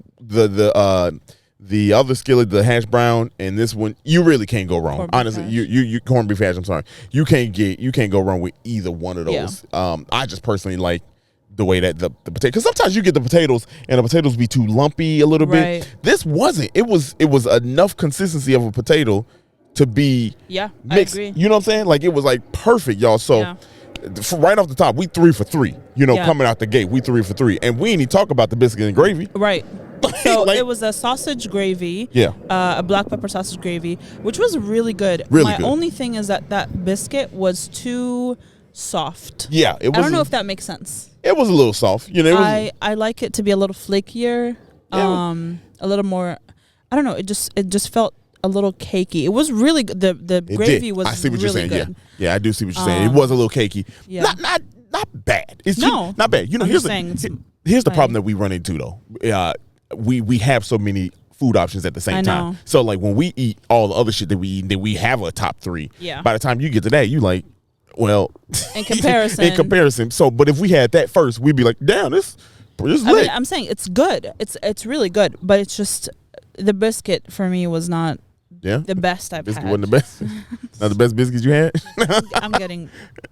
B: the other skillet, the hash brown, and this one, you really can't go wrong. Honestly, you corned beef hash. I'm sorry, you can't go wrong with either one of those. Yeah. I just personally like the way that the potato, because sometimes you get the potatoes and the potatoes be too lumpy a little bit. This wasn't. It was enough consistency of a potato to be mixed.
A: I agree.
B: You know what I'm saying? Like it was like perfect, y'all. So right off the top, we 3 for 3. Coming out the gate, we 3 for 3, and we ain't even talk about the biscuit and gravy.
A: Right. So it was a sausage gravy, a black pepper sausage gravy, which was really good. My only thing is that biscuit was too soft.
B: Yeah, it was.
A: I don't know if that makes sense.
B: It was a little soft.
A: I like it to be a little flakier, a little more. I don't know. It just felt a little cakey. It was really good. The gravy was.
B: I see what
A: really
B: you're saying.
A: Good.
B: Yeah, I do see what you're saying. It was a little cakey. Yeah. Not bad. It's not bad. Here's the problem that we run into though. We have so many food options at the same time. So like when we eat all the other shit that we eat, then we have a top 3. Yeah. By the time you get to that, you like, well,
A: in comparison.
B: So, but if we had that first, we'd be like, damn, this lit.
A: I'm saying it's good. It's really good, but it's just the biscuit for me was not the best I've
B: biscuit
A: had.
B: Wasn't the best. Not the best biscuits you had.
A: I'm getting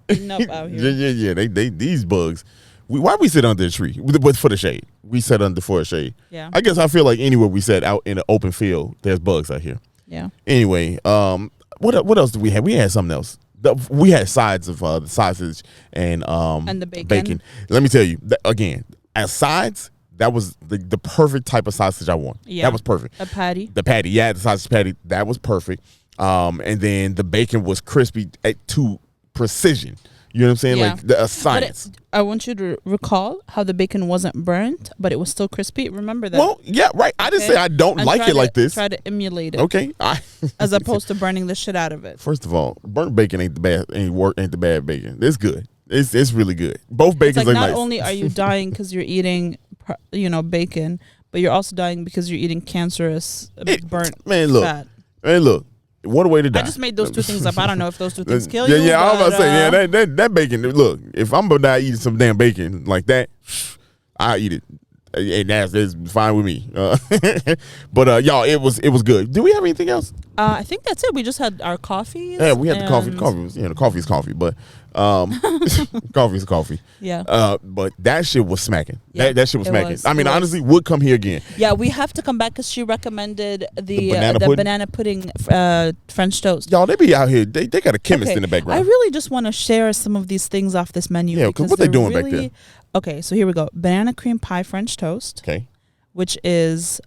A: eaten up out here.
B: Yeah. They these bugs. Why we sit under a tree? For the shade. We sat under for a shade. Yeah. I guess I feel like anywhere we sat out in an open field, there's bugs out here.
A: Yeah.
B: Anyway, what else did we have? We had something else. We had sides of the sausage and
A: the bacon.
B: Let me tell you, again, as sides, that was the perfect type of sausage I want. Yeah. That was perfect.
A: A patty.
B: The patty, the sausage patty, that was perfect. And then the bacon was crispy to precision. You know what I'm saying? Yeah. Like a science.
A: I want you to recall how the bacon wasn't burnt, but it was still crispy. Remember that?
B: Well, yeah, right. I didn't say I don't like it like this.
A: Try to emulate it.
B: Okay.
A: As opposed to burning the shit out of it.
B: First of all, burnt bacon ain't the bad bacon. It's good. It's really good. Both bacons are nice.
A: Not only are you dying because you're eating, bacon, but you're also dying because you're eating cancerous burnt fat.
B: Man, look. What a way to die.
A: I just made those two things up. I don't know if those two things kill you.
B: Yeah, I was about to say, that bacon, look, if I'm going to die eating some damn bacon like that, I'll eat it. And that's fine with me. But y'all, it was good. Do we have anything else?
A: I think that's it. We just had our coffee.
B: Yeah, we had the coffee. The coffee is coffee, but coffee is coffee.
A: Yeah.
B: But that shit was smacking.
A: Yeah,
B: that shit was smacking. I mean, honestly, would come here again.
A: Yeah, we have to come back because she recommended the banana pudding French toast.
B: Y'all, they be out here. They got a chemist in the background.
A: I really just want to share some of these things off this menu.
B: Yeah, because what they doing back there?
A: Okay, so here we go. Banana cream pie French toast.
B: Okay.
A: Which is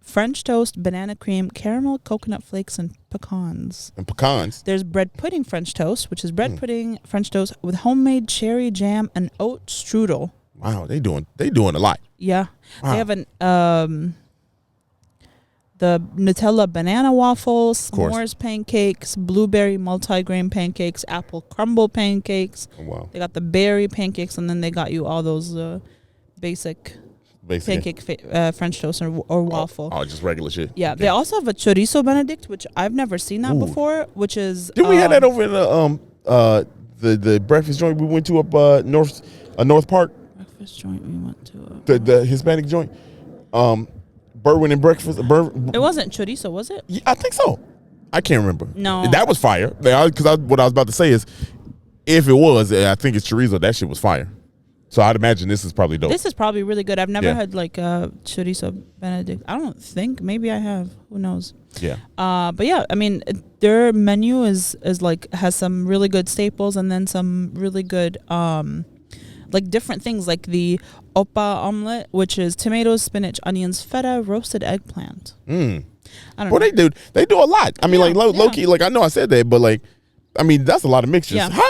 A: French toast, banana cream, caramel, coconut flakes, and pecans. There's bread pudding French toast, which is bread pudding French toast with homemade cherry jam and oat strudel.
B: Wow, they doing a lot.
A: Yeah. Wow. They have the Nutella banana waffles, s'mores pancakes, blueberry multigrain pancakes, apple crumble pancakes.
B: Oh, wow.
A: They got the berry pancakes, and then they got you all those basic pancake French toast or waffle.
B: Oh, just regular shit.
A: Yeah. Okay. They also have a chorizo benedict, which I've never seen that before, which is...
B: Did we have that over in the breakfast joint we went to up North Park?
A: Breakfast joint we went to.
B: The Hispanic joint? Berwin and breakfast.
A: It wasn't chorizo, was it?
B: Yeah, I think so. I can't remember.
A: No,
B: that was fire. Because what I was about to say is, if it was, I think it's chorizo. That shit was fire. So I'd imagine this is probably dope.
A: This is probably really good. I've never had like chorizo Benedict. I don't think. Maybe I have. Who knows?
B: Yeah.
A: But yeah, I mean, their menu is like has some really good staples and then some really good like different things like the oppa omelet, which is tomatoes, spinach, onions, feta, roasted eggplant.
B: I
A: don't know.
B: They do a lot. I mean, like low key. Like I know I said that, but like, I mean, that's a lot of mixtures.
A: Yeah.
B: How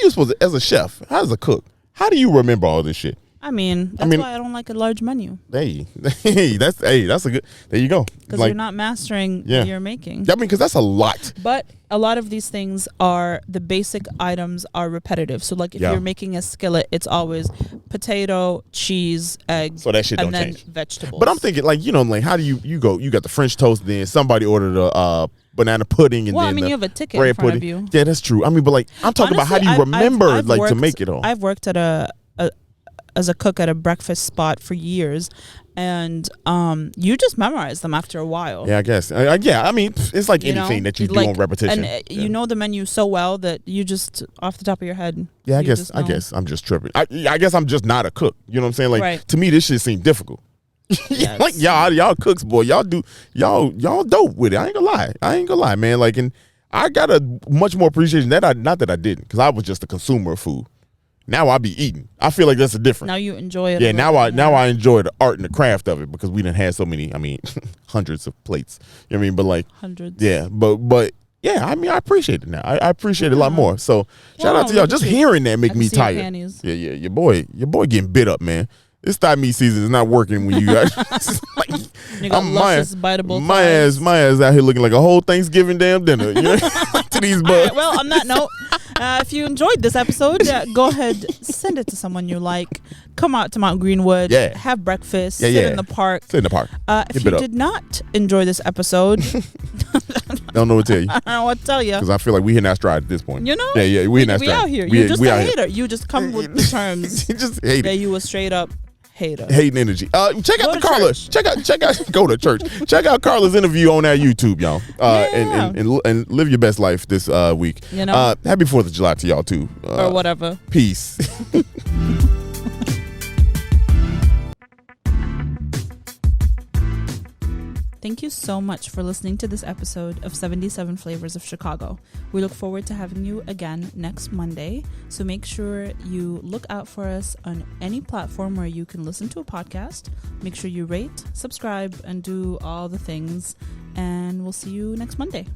B: you supposed to, as a chef, as a cook, how do you remember all this shit?
A: I mean, that's why I don't like a large menu.
B: Hey, that's a good. There you go.
A: Because you're not mastering what you're making.
B: I mean, because that's a lot.
A: But a lot of these things are the basic items are repetitive. So like if you're making a skillet, it's always potato, cheese, egg,
B: so that shit
A: and
B: don't
A: then
B: change.
A: vegetables.
B: But I'm thinking like like how do you go? You got the French toast, then somebody ordered a banana pudding, and then
A: you have a ticket
B: bread
A: in front
B: pudding.
A: of you.
B: Yeah, that's true. I mean, but like I'm talking about how do you remember
A: I've
B: like
A: worked,
B: to make it all?
A: I've worked at as a cook at a breakfast spot for years, and you just memorize them after a while.
B: Yeah, I guess. I mean, it's like anything that you do on repetition.
A: And you know the menu so well that you just off the top of your head.
B: Yeah, I guess I'm just tripping. I guess I'm just not a cook. You know what I'm saying? Like to me, this shit seemed difficult.
A: Yes.
B: Like y'all cooks, boy. Y'all dope with it. I ain't gonna lie, man. Like, and I got a much more appreciation not that I didn't, because I was just a consumer of food. Now I be eating. I feel like that's a difference.
A: Now you enjoy it.
B: Yeah, now I enjoy the art and the craft of it, because we done had so many, I mean, hundreds of plates. You know what I mean? But like
A: hundreds.
B: Yeah, but yeah, I mean, I appreciate it now. I appreciate it a lot more. So shout out to y'all. Just hearing that make me tired. Yeah, your boy getting bit up, man. This thigh meat season is not working when you got
A: you got luscious, biteable
B: my ass out here looking like a whole Thanksgiving damn dinner. You know? To these bugs.
A: Right, well, on that note, if you enjoyed this episode, go ahead, send it to someone you like. Come out to Mount Greenwood.
B: Yeah.
A: Have breakfast. Sit in the park.
B: Sit in the park.
A: If you did not enjoy this episode,
B: don't know what to tell you.
A: I don't know what to tell you.
B: Because I feel like we hitting our stride at this point.
A: You know?
B: Yeah, we hitting our stride.
A: We out here. You're just a hater. You just come with the terms.
B: You just hate it.
A: You a straight up hater.
B: Hating energy. Check out Carla. Check out. Go to church. Check out Carla's interview on our YouTube, y'all. And live your best life this week.
A: You know.
B: Happy 4th of July to y'all too.
A: Or whatever.
B: Peace.
A: Thank you so much for listening to this episode of 77 Flavors of Chicago. We look forward to having you again next Monday. So make sure you look out for us on any platform where you can listen to a podcast. Make sure you rate, subscribe, and do all the things. And we'll see you next Monday.